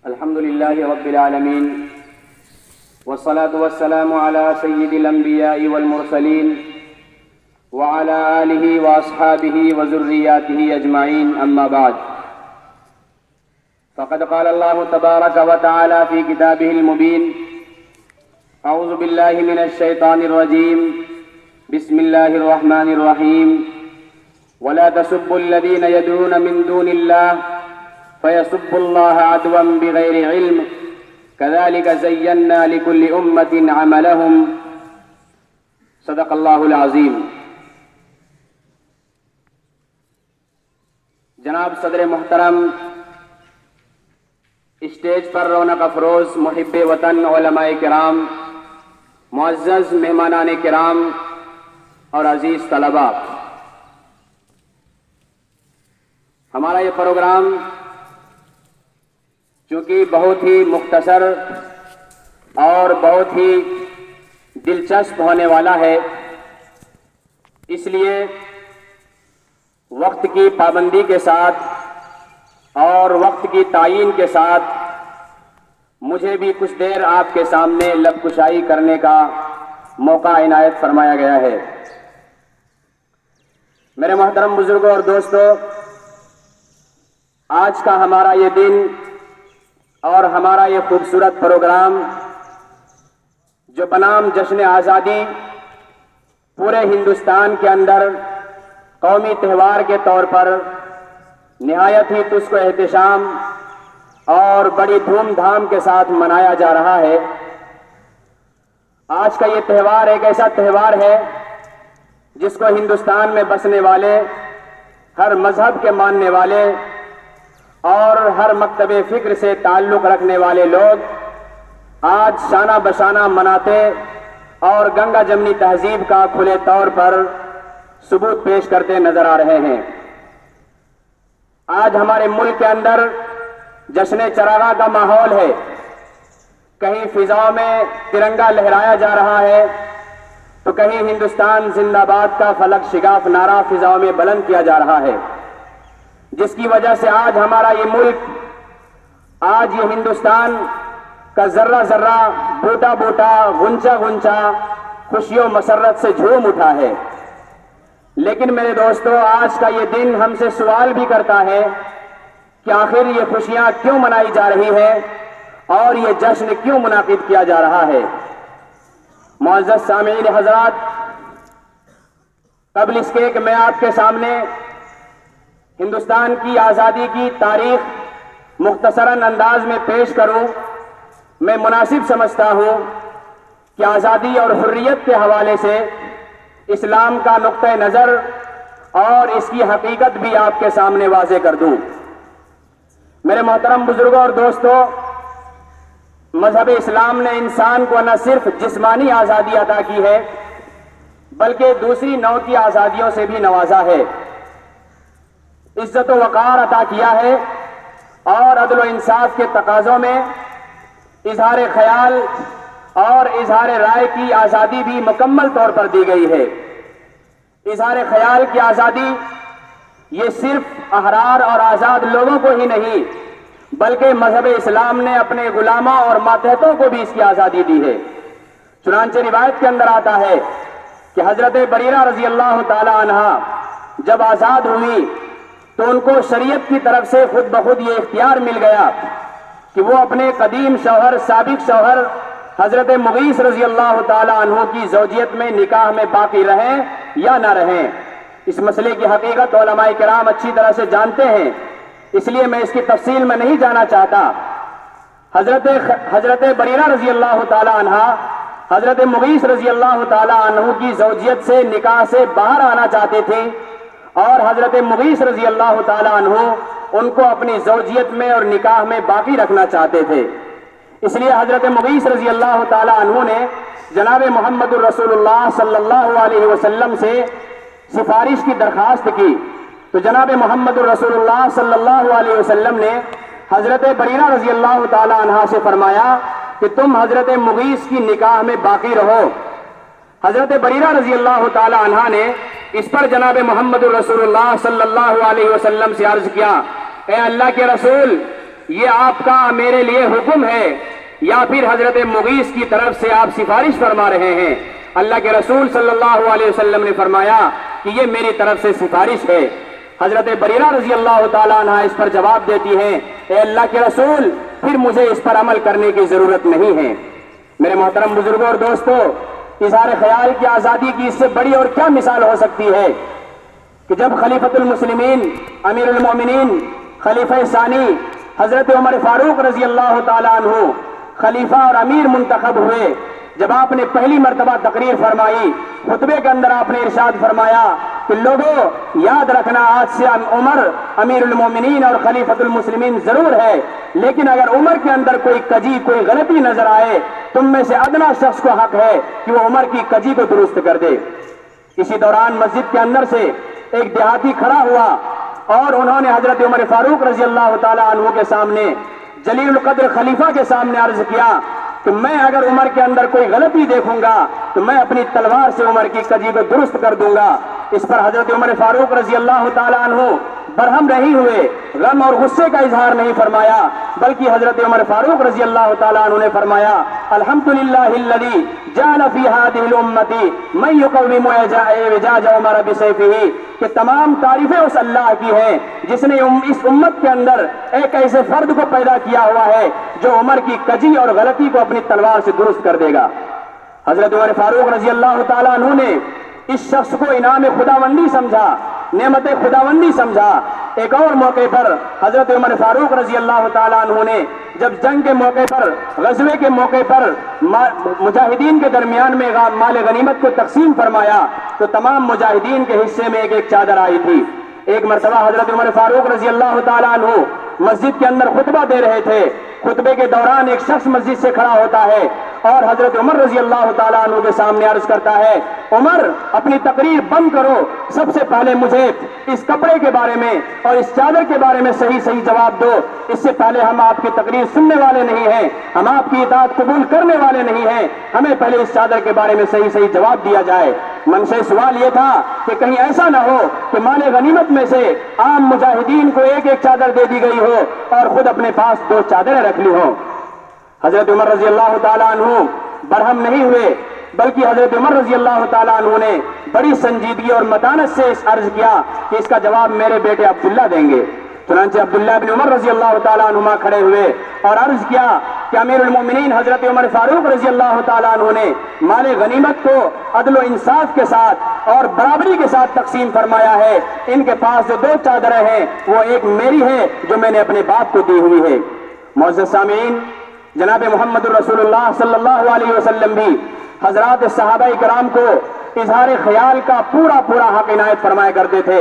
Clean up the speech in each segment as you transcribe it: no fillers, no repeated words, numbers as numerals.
الحمد لله رب العالمين والصلاة والسلام على سيد الأنبياء والمرسلين وعلى آله وأصحابه وذرياته أجمعين أما بعد فقد قال الله تبارك وتعالى في كتابه المبين أعوذ بالله من الشيطان الرجيم بسم الله الرحمن الرحيم ولا تسبوا الذين يدعون من دون الله فيسبوا الله عدوا بغير علم كذلك زينا لكل أمة عملهم صدق الله العظيم۔ جناب صدر محترم، اسٹیج پر رونق افروز محب وطن علماء کرام، معزز مہمانان کرام اور عزیز طلباء، ہمارا یہ پروگرام چونکہ بہت ہی مختصر اور بہت ہی دلچسپ ہونے والا ہے، اس لیے وقت کی پابندی کے ساتھ اور وقت کی تعیین کے ساتھ مجھے بھی کچھ دیر آپ کے سامنے لب کشائی کرنے کا موقع عنایت فرمایا گیا ہے۔ میرے محترم بزرگوں اور دوستو، آج کا ہمارا یہ دن اور ہمارا یہ خوبصورت پروگرام جو بنام جشن آزادی پورے ہندوستان کے اندر قومی تہوار کے طور پر نہایت ہی تسک و احتشام اور بڑی دھوم دھام کے ساتھ منایا جا رہا ہے۔ آج کا یہ تہوار ایک ایسا تہوار ہے جس کو ہندوستان میں بسنے والے، ہر مذہب کے ماننے والے اور ہر مکتب فکر سے تعلق رکھنے والے لوگ آج شانہ بشانہ مناتے اور گنگا جمنی تہذیب کا کھلے طور پر ثبوت پیش کرتے نظر آ رہے ہیں۔ آج ہمارے ملک کے اندر جشن چراغاں کا ماحول ہے، کہیں فضاؤں میں ترنگا لہرایا جا رہا ہے تو کہیں ہندوستان زندہ باد کا فلک شگاف نعرہ فضاؤں میں بلند کیا جا رہا ہے، جس کی وجہ سے آج ہمارا یہ ملک، آج یہ ہندوستان کا ذرہ ذرہ، بوٹا بوٹا، غنچہ غنچہ خوشی و مسرت سے جھوم اٹھا ہے۔ لیکن میرے دوستو، آج کا یہ دن ہم سے سوال بھی کرتا ہے کہ آخر یہ خوشیاں کیوں منائی جا رہی ہے اور یہ جشن کیوں منعقد کیا جا رہا ہے۔ معزز سامعین حضرات، قبل اس کے کہ میں آپ کے سامنے ہندوستان کی آزادی کی تاریخ مختصراً انداز میں پیش کروں، میں مناسب سمجھتا ہوں کہ آزادی اور حریت کے حوالے سے اسلام کا نقطہ نظر اور اس کی حقیقت بھی آپ کے سامنے واضح کر دوں۔ میرے محترم بزرگوں اور دوستو، مذہب اسلام نے انسان کو نہ صرف جسمانی آزادی عطا کی ہے بلکہ دوسری نوع کی آزادیوں سے بھی نوازا ہے، عزت و وقار عطا کیا ہے اور عدل و انصاف کے تقاضوں میں اظہار خیال اور اظہار رائے کی آزادی بھی مکمل طور پر دی گئی ہے۔ اظہار خیال کی آزادی یہ صرف احرار اور آزاد لوگوں کو ہی نہیں بلکہ مذہب اسلام نے اپنے غلاموں اور ماتحتوں کو بھی اس کی آزادی دی ہے۔ چنانچہ روایت کے اندر آتا ہے کہ حضرت بریرہ رضی اللہ تعالی عنہا جب آزاد ہوئی تو ان کو شریعت کی طرف سے خود بخود یہ اختیار مل گیا کہ وہ اپنے قدیم شوہر، سابق شوہر حضرت مغیث رضی اللہ تعالی عنہ کی زوجیت میں نکاح میں باقی رہیں یا نہ رہیں۔ اس مسئلے کی حقیقت علماء کرام اچھی طرح سے جانتے ہیں، اس لیے میں اس کی تفصیل میں نہیں جانا چاہتا۔ حضرت بریرہ رضی اللہ تعالی عنہ حضرت مغیث رضی اللہ تعالی عنہ کی زوجیت سے نکاح سے باہر آنا چاہتے تھے اور حضرت مغیث رضی اللہ تعالی عنہ ان کو اپنی زوجیت میں اور نکاح میں باقی رکھنا چاہتے تھے۔ اس لیے حضرت مغیث رضی اللہ تعالی عنہ نے جناب محمد الرسول اللہ صلی اللہ علیہ وسلم سے سفارش کی درخواست کی تو جناب محمد الرسول اللہ صلی اللہ علیہ وسلم نے حضرت بریرہ رضی اللہ تعالی عنہ سے فرمایا کہ تم حضرت مغیث کی نکاح میں باقی رہو۔ حضرت بریرہ رضی اللہ تعالی عنہ نے اس پر جناب محمد الرسول اللہ صلی اللہ علیہ وسلم سے عرض کیا، اے اللہ کے رسول، یہ آپ کا میرے لیے حکم ہے یا پھر حضرت مغیث کی طرف سے آپ سفارش فرما رہے ہیں؟ اللہ کے رسول صلی اللہ علیہ وسلم نے فرمایا کہ یہ میری طرف سے سفارش ہے۔ حضرت بریرہ رضی اللہ تعالیٰ عنہ اس پر جواب دیتی ہیں، اے اللہ کے رسول، پھر مجھے اس پر عمل کرنے کی ضرورت نہیں ہے۔ میرے محترم بزرگوں اور دوستوں، اظہار خیال کی آزادی کی اس سے بڑی اور کیا مثال ہو سکتی ہے کہ جب خلیفۃ المسلمین امیر المومنین خلیفہ ثانی حضرت عمر فاروق رضی اللہ تعالیٰ عنہ خلیفہ اور امیر منتخب ہوئے، جب آپ نے پہلی مرتبہ تقریر فرمائی، خطبے کے اندر آپ نے ارشاد فرمایا کہ لوگوں یاد رکھنا، آج سے عمر امیر المومنین اور خلیفۃ المسلمین ضرور ہے، لیکن اگر عمر کے اندر کوئی کجی، کوئی غلطی نظر آئے، تم میں سے ادنا شخص کو حق ہے کہ وہ عمر کی کجی کو درست کر دے۔ اسی دوران مسجد کے اندر سے ایک دیہاتی کھڑا ہوا اور انہوں نے حضرت عمر فاروق رضی اللہ تعالیٰ عنہ کے سامنے، جلیل القدر خلیفہ کے سامنے عرض کیا کہ میں اگر عمر کے اندر کوئی غلطی دیکھوں گا تو میں اپنی تلوار سے عمر کی کجی کو درست کر دوں گا۔ اس پر حضرت عمر فاروق رضی اللہ تعالیٰ عنہ برہم نہیں ہوئے، غم اور غصے کا اظہار نہیں فرمایا، بلکہ حضرت عمر فاروق رضی اللہ تعالیٰ عنہ نے فرمایا، الحمدللہ الذی جعل فی ہذہ الامۃ من یقوم اعوجاج عمر بسیفہ، کہ تمام تعریفیں اس اللہ کی ہیں جس نے اس امت کے اندر ایک ایسے فرد کو پیدا کیا ہوا ہے جو عمر کی کجی اور غلطی کو اپنی تلوار سے درست کر دے گا۔ حضرت عمر فاروق رضی اللہ تعالیٰ عنہ نے اس شخص کو انعام خداوندی سمجھا، نعمت خداوندی سمجھا۔ ایک اور موقع پر حضرت عمر فاروق رضی اللہ تعالیٰ عنہ نے جب جنگ کے موقع پر، غزوے کے موقع پر مجاہدین کے درمیان میں مال غنیمت کو تقسیم فرمایا تو تمام مجاہدین کے حصے میں ایک ایک چادر آئی تھی۔ ایک مرتبہ حضرت عمر فاروق رضی اللہ تعالیٰ عنہ مسجد کے اندر خطبہ دے رہے تھے، خطبے کے دوران ایک شخص مسجد سے کھڑا ہوتا ہے اور حضرت عمر رضی اللہ تعالیٰ عنہ کے سامنے عرض کرتا ہے، عمر اپنی تقریر بند کرو، سب سے پہلے مجھے اس کپڑے کے بارے میں اور اس چادر کے بارے میں صحیح صحیح جواب دو، اس سے پہلے ہم آپ کی تقریر سننے والے نہیں ہیں، ہم آپ کی اطاعت قبول کرنے والے نہیں ہیں، ہمیں پہلے اس چادر کے بارے میں صحیح صحیح جواب دیا جائے۔ منشأ سوال یہ تھا کہ کہیں ایسا نہ ہو کہ مال غنیمت میں سے عام مجاہدین کو ایک ایک چادر دے دی گئی ہو اور خود اپنے پاس دو چادریں رکھ لی ہوں۔ حضرت عمر رضی اللہ تعالیٰ عنہ برہم نہیں ہوئے، بلکہ حضرت عمر رضی اللہ تعالیٰ عنہ نے بڑی سنجیدگی اور متانت سے عرض کیا کہ اس کا جواب میرے بیٹے عبداللہ دیں گے۔ چنانچہ عبداللہ بن عمر رضی اللہ تعالیٰ عنہما کھڑے ہوئے اور عرض کیا کہ امیر المومنین حضرت عمر فاروق رضی اللہ تعالیٰ عنہ نے مال غنیمت کو عدل و انصاف کے ساتھ اور برابری کے ساتھ تقسیم فرمایا ہے، ان کے پاس جو دو چادریں ہیں وہ ایک میری ہے جو میں نے اپنے باپ کو دی ہوئی ہے۔ معزز سامعین، جناب محمد الرسول اللہ صلی اللہ علیہ وسلم بھی حضرات صحابہ کرام کو اظہار خیال کا پورا پورا حق عنایت فرمایا کرتے تھے۔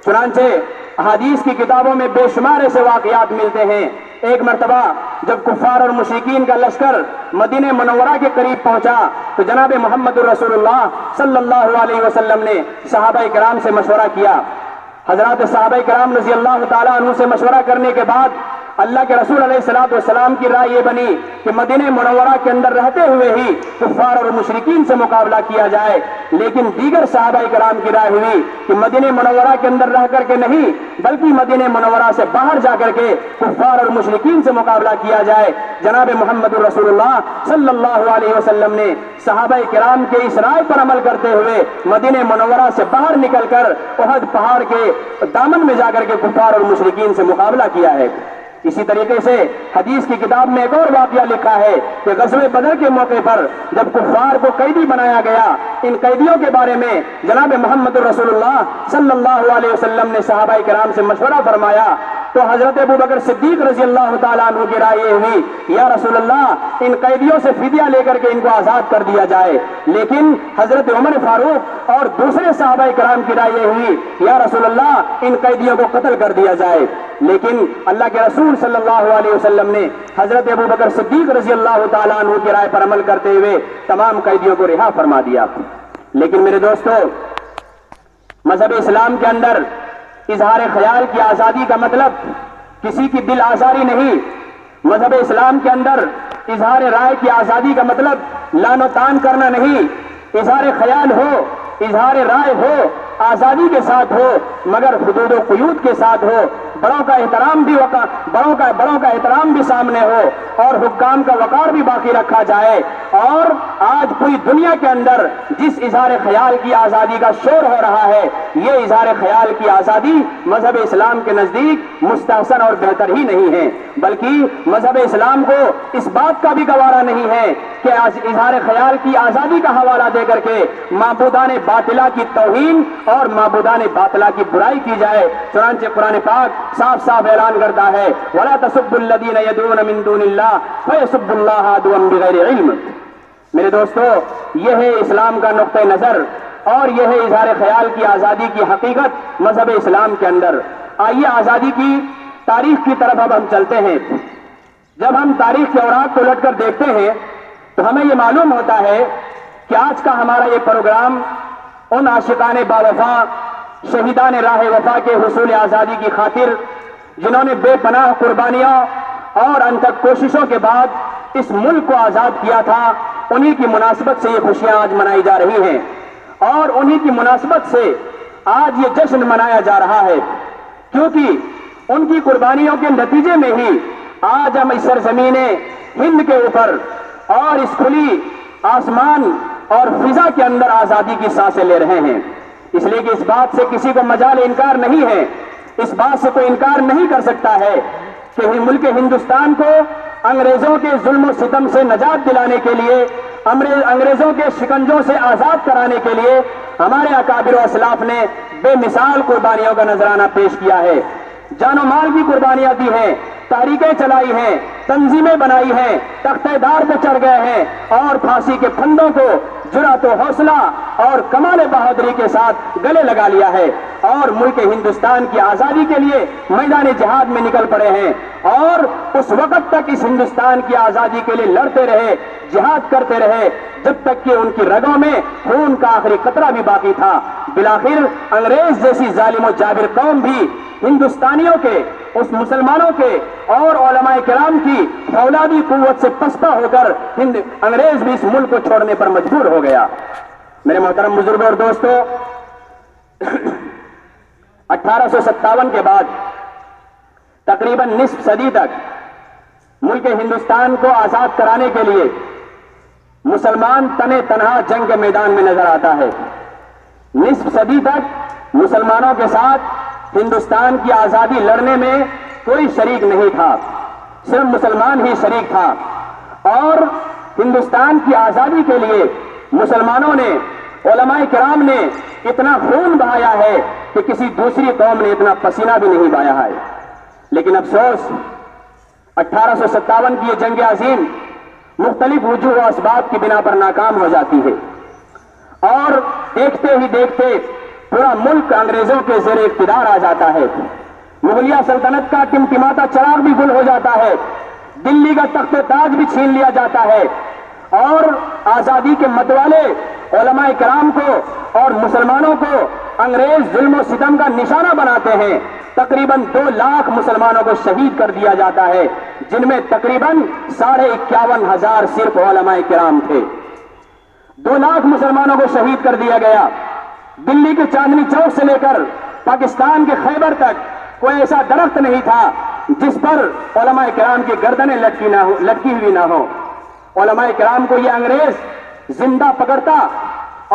چنانچہ احادیث کی کتابوں میں بے شمار ایسے واقعات ملتے ہیں۔ ایک مرتبہ جب کفار اور مشرکین کا لشکر مدینہ منورہ کے قریب پہنچا تو جناب محمد الرسول اللہ صلی اللہ علیہ وسلم نے صحابہ کرام سے مشورہ کیا۔ حضرات صحابہ کرام رضی اللہ تعالیٰ عنہ سے مشورہ کرنے کے بعد اللہ کے رسول علیہ السلام کی رائے یہ بنی کہ مدینہ منورہ کے اندر رہتے ہوئے ہی کفار اور مشرکین سے مقابلہ کیا جائے، لیکن دیگر صحابہ کرام کی رائے ہوئی کہ مدینہ منورہ کے اندر رہ کر کے نہیں بلکہ مدینہ منورہ سے باہر جا کر کے کفار اور مشرکین سے مقابلہ کیا جائے۔ جناب محمد الرسول اللہ صلی اللہ علیہ وسلم نے صحابہ کرام کے اس رائے پر عمل کرتے ہوئے مدینہ منورہ سے باہر نکل کر احد پہاڑ کے دامن میں جا کر کے کفار اور مشرکین سے مقابلہ کیا ہے۔ اسی طریقے سے حدیث کی کتاب میں ایک اور واقعہ لکھا ہے کہ غزوہ بدر کے موقع پر جب کفار کو قیدی بنایا گیا، ان قیدیوں کے بارے میں جناب محمد الرسول اللہ صلی اللہ علیہ وسلم نے صحابہ کرام سے مشورہ فرمایا تو حضرت ابو بکر صدیق رضی اللہ تعالیٰ عنہ کی رائے یہ ہوئی، یا رسول اللہ ان قیدیوں سے فدیہ لے کر کے ان کو آزاد کر دیا جائے، لیکن حضرت عمر فاروق اور دوسرے صحابہ کرام کی رائے یہ ہوئی، یا رسول اللہ ان قیدیوں کو قتل کر دیا جائے، لیکن اللہ کے رسول صلی اللہ علیہ وسلم نے حضرت ابو بکر صدیق رضی اللہ تعالیٰ عنہ کی رائے پر عمل کرتے ہوئے تمام قیدیوں کو رہا فرما دیا۔ لیکن میرے دوستو، مذہب اسلام کے اندر اظہار خیال کی آزادی کا مطلب کسی کی دل آزاری نہیں، مذہب اسلام کے اندر اظہار رائے کی آزادی کا مطلب لان و تان کرنا نہیں، اظہار خیال ہو، اظہار رائے ہو، آزادی کے ساتھ ہو، مگر حدود و قیود کے ساتھ ہو، بڑوں کا احترام بھی سامنے ہو اور حکام کا وقار بھی باقی رکھا جائے. اور آج پوری دنیا کے اندر جس اظہار خیال کی آزادی کا شور ہو رہا ہے، یہ اظہار خیال کی آزادی مذہب اسلام کے نزدیک مستحسن اور بہتر ہی نہیں ہے، بلکہ مذہب اسلام کو اس بات کا بھی گوارا نہیں ہے کہ اظہار خیال کی آزادی کا حوالہ دے کر کے معبودان باطلہ کی توہین اور معبودان باطلہ کی برائی کی جائے. چنانچہ قرآن پاک صاف صاف اعلان کرتا ہے وَلَا تَسُبُّوا الَّذِينَ يَدْعُونَ مِن دُونِ اللَّهِ فَيَسُبُّوا اللَّهَ عَدْوًا بِغَيْرِ عِلْمٍ. میرے دوستو، یہ ہے اسلام کا نقطہ نظر اور یہ ہے اظہار خیال کی آزادی کی حقیقت مذہب اسلام کے اندر. آئیے آزادی کی تاریخ کی طرف اب ہم چلتے ہیں. جب ہم تاریخ کے اوراق کو الٹ کر دیکھتے ہیں تو ہمیں یہ معلوم ہوتا ہے کہ آج کا ہمارا یہ پروگرام ان عاشقان باوفا، شہیدان راہ وفا کے حصول آزادی کی خاطر جنہوں نے بے پناہ قربانیاں اور انتھک کوششوں کے بعد اس ملک کو آزاد کیا تھا، انہی کی مناسبت سے یہ خوشیاں آج منائی جا رہی ہیں اور انہی کی مناسبت سے آج یہ جشن منایا جا رہا ہے، کیونکہ ان کی قربانیوں کے نتیجے میں ہی آج ہم اس سرزمین ہند کے اوپر اور اس کھلی آسمان اور فضا کے اندر آزادی کی سانسیں لے رہے ہیں. اس لیے کہ اس بات سے کسی کو مجال انکار نہیں ہے، اس بات سے کوئی انکار نہیں کر سکتا ہے کہ ملک ہندوستان کو انگریزوں کے ظلم و ستم سے نجات دلانے کے لیے، انگریزوں کے شکنجوں سے آزاد کرانے کے لیے ہمارے اکابر و اسلاف نے بے مثال قربانیوں کا نذرانہ پیش کیا ہے. جان و مال کی قربانیاں دی ہیں، تحریکیں چلائی ہیں، تنظیمیں بنائی ہیں، تختہ دار پہ چڑھ گئے ہیں اور پھانسی کے پھندوں کو جرأت و حوصلہ اور کمال بہادری کے ساتھ گلے لگا لیا ہے اور ملک ہندوستان کی آزادی کے لیے میدان جہاد میں نکل پڑے ہیں اور اس وقت تک اس ہندوستان کی آزادی کے لیے لڑتے رہے، جہاد کرتے رہے جب تک کہ ان کی رگوں میں خون کا آخری قطرہ بھی باقی تھا. بالآخر انگریز جیسی ظالم و جابر قوم بھی ہندوستانیوں کے، اس مسلمانوں کے اور علماء کرام کی فولادی قوت سے پسپا ہو کر انگریز بھی اس ملک کو چھوڑنے پر مجبور ہو گیا. میرے محترم بزرگوں اور دوستوں، 1857 کے بعد تقریباً نصف صدی تک ملک ہندوستان کو آزاد کرانے کے لیے مسلمان تنے تنہا جنگ کے میدان میں نظر آتا ہے. نصف صدی تک مسلمانوں کے ساتھ ہندوستان کی آزادی لڑنے میں کوئی شریک نہیں تھا، صرف مسلمان ہی شریک تھا اور ہندوستان کی آزادی کے لیے مسلمانوں نے، علماء کرام نے اتنا خون بہایا ہے کہ کسی دوسری قوم نے اتنا پسینہ بھی نہیں بہایا ہے. لیکن افسوس 1857 کی یہ جنگ عظیم مختلف وجوہ و اسباب کی بنا پر ناکام ہو جاتی ہے اور دیکھتے ہی دیکھتے پورا ملک انگریزوں کے زیر اقتدار آ جاتا ہے. مغلیہ سلطنت کا ٹمٹماتا چراغ بھی گل ہو جاتا ہے، دلی کا تخت و تاج بھی چھین لیا جاتا ہے اور آزادی کے متوالے علماء کرام کو اور مسلمانوں کو انگریز ظلم و ستم کا نشانہ بناتے ہیں. تقریباً 2 لاکھ مسلمانوں کو شہید کر دیا جاتا ہے، جن میں تقریباً 51,500 صرف علماء کرام تھے. 2 لاکھ مسلمانوں کو شہید کر دیا گیا. دلی کے چاندنی چوک سے لے کر پاکستان کے خیبر تک کوئی ایسا درخت نہیں تھا جس پر علماء کرام کی گردنیں لٹکی ہوئی نہ ہو. علماء کرام کو یہ انگریز زندہ پکڑتا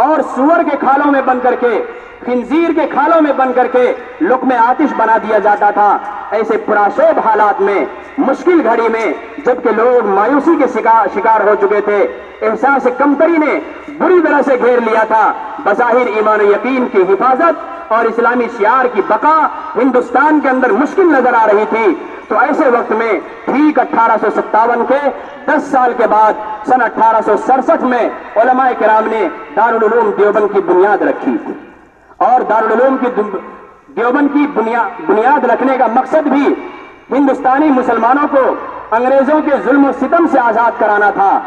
اور سور کے کھالوں میں بند کر کے، خنزیر کے کھالوں میں بند کر کے لقمہ آتش بنا دیا جاتا تھا. ایسے پرآشوب حالات میں، مشکل گھڑی میں، جبکہ لوگ مایوسی کے شکار ہو چکے تھے، احساس کمتری نے بری طرح سے گھیر لیا تھا، بظاہر ایمان و یقین کی حفاظت اور اسلامی شعار کی بقا ہندوستان کے اندر مشکل نظر آ رہی تھی. تو ایسے وقت میں ٹھیک 1857 کے 10 سال کے بعد سن 1867 میں علماء کرام نے دارالعلوم دیوبند کی بنیاد رکھی اور دارالعلوم کی دیوبند کی بنیاد رکھنے کا مقصد بھی ہندوستانی مسلمانوں کو انگریزوں کے ظلم و ستم سے آزاد کرانا تھا.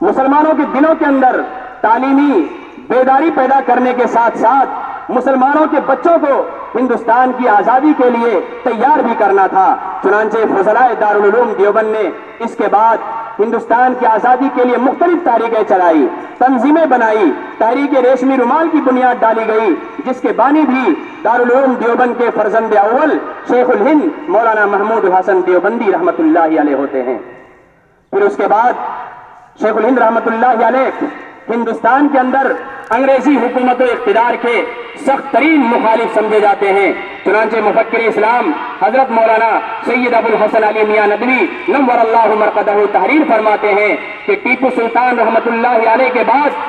مسلمانوں کے دلوں کے اندر تعلیمی بیداری پیدا کرنے کے ساتھ ساتھ مسلمانوں کے بچوں کو ہندوستان کی آزادی کے لیے تیار بھی کرنا تھا۔ چنانچہ فضلائے دارالعلوم دیوبند نے اس کے بعد ہندوستان کی آزادی کے لیے مختلف تحریکیں چلائی، تنظیمیں بنائی، تحریک ریشمی رومال کی بنیاد ڈالی گئی، جس کے بانی بھی دارالعلوم دیوبند کے فرزند اول شیخ الہند مولانا محمود حسن دیوبندی رحمت اللہ علیہ ہوتے ہیں۔ پھر اس کے بعد شیخ الہند رحمت اللہ علیہ ہندوستان کے اندر انگریزی حکومت و اقتدار کے سخت ترین مخالف سمجھے جاتے ہیں۔ چنانچہ مفکر اسلام حضرت مولانا سید ابو الحسن علی میاں ندوی نور اللہ مرقدہ تحریر فرماتے ہیں کہ ٹیپو سلطان رحمت اللہ علیہ کے بعد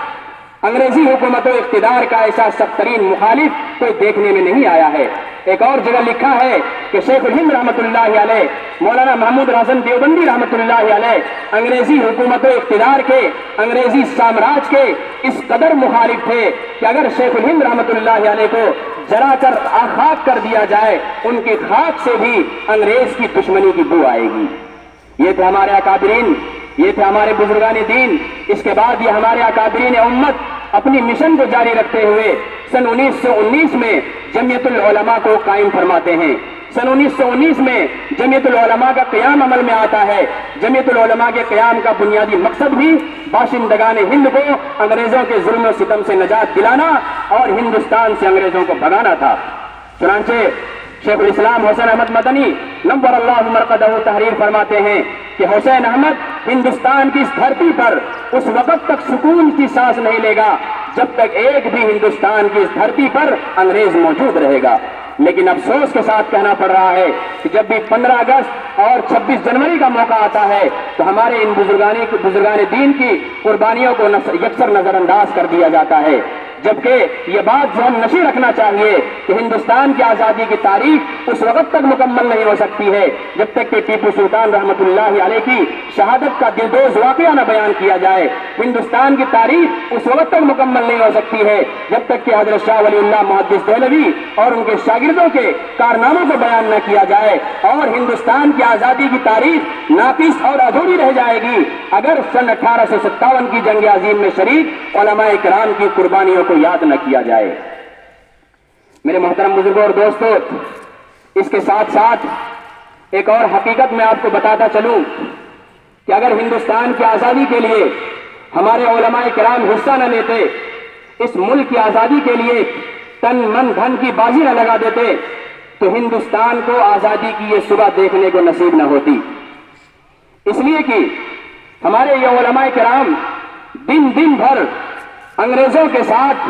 انگریزی حکومت و اقتدار کا ایسا سخت ترین مخالف کوئی دیکھنے میں نہیں آیا ہے۔ ایک اور جگہ لکھا ہے کہ شیخ الہند رحمت اللہ علیہ مولانا محمود حسن دیوبندی رحمت اللہ علیہ انگریزی حکومت و اقتدار کے، انگریزی سامراج کے اس قدر مخالف تھے کہ اگر شیخ الہند رحمت اللہ علیہ کو جلا کر خاک کر دیا جائے، ان کی خاک سے بھی انگریز کی دشمنی کی بو آئے گی۔ یہ تھے ہمارے اکابرین، یہ تھے ہمارے بزرگان دین۔ اس کے بعد یہ ہمارے اکابرین امت اپنی مشن کو جاری رکھتے ہوئے سن 1919 میں جمعیت العلماء کو قائم فرماتے ہیں۔ سن 1919 میں جمعیت العلماء کا قیام عمل میں آتا ہے۔ جمعیت العلماء کے قیام کا بنیادی مقصد بھی باشندگان ہند کو انگریزوں کے ظلم و ستم سے نجات دلانا اور ہندوستان سے انگریزوں کو بھگانا تھا۔ چنانچہ شیخ الاسلام حسین احمد مدنی نور اللہ مرقدہ تحریر فرماتے ہیں کہ حسین احمد ہندوستان کی اس دھرتی پر اس وقت تک سکون کی سانس نہیں لے گا جب تک ایک بھی ہندوستان کی اس دھرتی پر انگریز موجود رہے گا۔ لیکن افسوس کے ساتھ کہنا پڑ رہا ہے کہ جب بھی 15 اگست اور 26 جنوری کا موقع آتا ہے تو ہمارے ان بزرگان دین کی قربانیوں کو یکسر نظر انداز کر دیا جاتا ہے، جبکہ یہ بات ذہن نشین رکھنا چاہیے کہ ہندوستان کی آزادی کی تاریخ اس وقت تک مکمل نہیں ہو سکتی ہے جب تک کہ ٹیپو سلطان رحمت اللہ علیہ کی شہادت کا دلدوز واقعہ نہ بیان کیا جائے۔ ہندوستان کی تاریخ اس وقت تک مکمل نہیں ہو سکتی ہے جب تک کہ حضرت شاہ ولی اللہ محدث دہلوی اور ان کے شاگردوں کے کارناموں کو بیان نہ کیا جائے، اور ہندوستان کی آزادی کی تاریخ ناقص اور ادھوری رہ جائے گی اگر سن 1857 کی جنگ عظیم میں شریک علماء کرام کی قربانیوں کو یاد نہ کیا جائے۔ میرے محترم بزرگوں اور دوستوں، اس کے ساتھ ساتھ ایک اور حقیقت میں آپ کو بتاتا چلوں کہ اگر ہندوستان کی آزادی کے لیے ہمارے علماء کرام حصہ نہ لیتے، اس ملک کی آزادی کے لیے تن من دھن کی بازی نہ لگا دیتے، تو ہندوستان کو آزادی کی یہ صبح دیکھنے کو نصیب نہ ہوتی۔ اس لیے کہ ہمارے یہ علماء کرام دن بھر انگریزوں کے ساتھ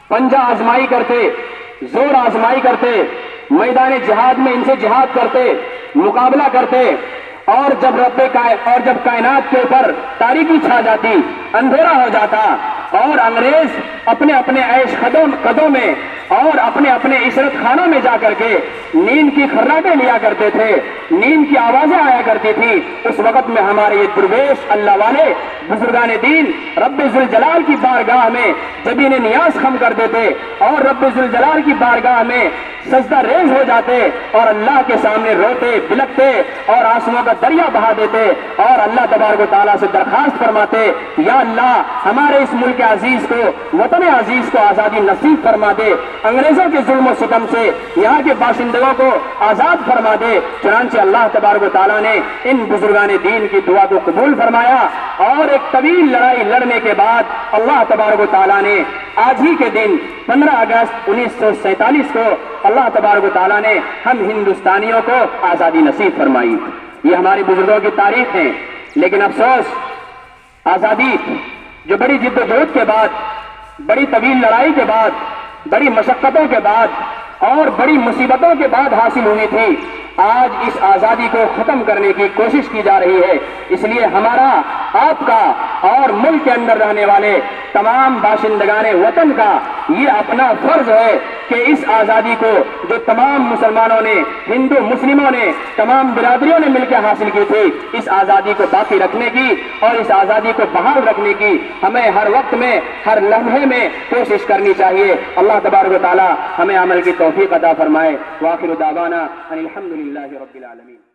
پنجہ آزمائی کرتے، زور آزمائی کرتے، میدان جہاد میں ان سے جہاد کرتے، مقابلہ کرتے، اور جب کائنات کے اوپر تاریکی چھا جاتی، اندھیرا ہو جاتا، اور انگریز اپنے عیش قدوں میں اور اپنے عشرت خانوں میں جا کر کے نیند کی خراٹیں لیا کرتے تھے، نیند کی آوازیں آیا کرتی تھی، اس وقت میں ہمارے یہ درویش اللہ والے بزرگان دین رب ذوالجلال کی بارگاہ میں جبین نیاز خم کر دیتے اور رب ذوالجلال کی بارگاہ میں سجدہ ریز ہو جاتے اور اللہ کے سامنے روتے بلکتے اور آنسوؤں کا دریا بہا دیتے اور اللہ تبارک و تعالیٰ سے درخواست فرماتے، یا اللہ ہمارے اس ملک عزیز کو، وطن عزیز کو آزادی نصیب فرما دے، انگریزوں کے ظلم و ستم سے یہاں کے باشندوں کو آزاد فرما دے۔ چنانچہ اللہ تبارک و تعالیٰ نے ان بزرگان دین کی دعا کو قبول فرمایا، اور ایک طویل لڑائی لڑنے کے بعد اللہ تبارک و تعالیٰ نے آج ہی کے دن 15 اگست 1947 کو اللہ تبارک و تعالیٰ نے ہم ہندوستانیوں کو آزادی نصیب فرمائی۔ یہ ہمارے بزرگوں کی تاریخ ہے، لیکن افسوس آزادی جو بڑی جد و جہد کے بعد، بڑی طویل لڑائی کے بعد، بڑی مشقتوں کے بعد اور بڑی مصیبتوں کے بعد حاصل ہوئی تھی، آج اس آزادی کو ختم کرنے کی کوشش کی جا رہی ہے۔ اس لیے ہمارا، آپ کا اور ملک کے اندر رہنے والے تمام باشندگان وطن کا یہ اپنا فرض ہے کہ اس آزادی کو جو تمام مسلمانوں نے، ہندو مسلموں نے، تمام برادریوں نے مل کے حاصل کی تھی، اس آزادی کو باقی رکھنے کی اور اس آزادی کو بحال رکھنے کی ہمیں ہر وقت میں، ہر لمحے میں کوشش کرنی چاہیے۔ اللہ تبارک و تعالی ہمیں عمل کی توفیق عطا فرمائے۔ وآخر دعوانا ان الحمدللہ رب العالمین۔